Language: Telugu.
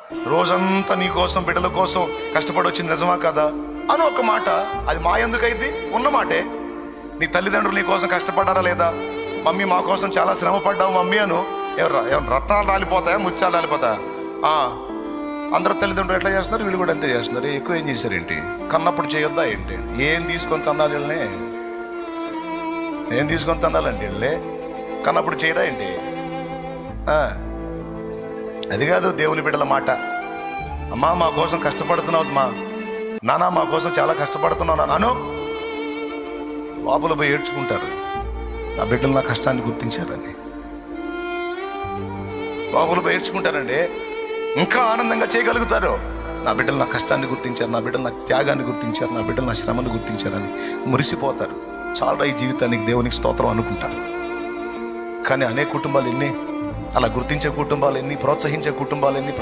రోజంతా నీ కోసం బిడ్డల కోసం కష్టపడి వచ్చింది నిజమా కదా అని ఒక మాట. అది మా ఎందుకైంది? ఉన్న మాటే. నీ తల్లిదండ్రులు నీ కోసం కష్టపడ్డారా లేదా? మమ్మీ మా కోసం చాలా శ్రమ పడ్డావు మమ్మీ అను. ఏమన్నా రత్నాలు రాలిపోతాయా, ముత్యాలు రాలిపోతాయా? అందరు తల్లిదండ్రులు ఎట్లా చేస్తున్నారు, వీళ్ళు కూడా అంతే చేస్తున్నారు. ఎక్కువ ఏం చేశారేంటి? కన్నప్పుడు చేయొద్దా ఏంటి? ఏం తీసుకొని తన్నాలి వీళ్ళని? ఏం తీసుకొని తన్నాలండి వీళ్ళే? కన్నప్పుడు చేయరా ఏంటి? అది కాదు దేవుని బిడ్డల మాట. అమ్మా మా కోసం కష్టపడుతున్నావు, నానా మా కోసం చాలా కష్టపడుతున్నావు నాను. లోపల పోయి ఏడ్చుకుంటారు, నా బిడ్డలు నా కష్టాన్ని గుర్తించారని. లోపల పోయి ఏడ్చుకుంటారండి. ఇంకా ఆనందంగా చేయగలుగుతారు, నా బిడ్డలు నా కష్టాన్ని గుర్తించారు, నా బిడ్డలు నా త్యాగాన్ని గుర్తించారు, నా బిడ్డలు నా శ్రమను గుర్తించారని మురిసిపోతారు. చాలా ఈ జీవితానికి దేవునికి స్తోత్రం అనుకుంటారు. కానీ అనేక కుటుంబాలు ఎన్ని, అలా గుర్తించే కుటుంబాలు ఎన్ని, ప్రోత్సహించే కుటుంబాలు ఎన్ని.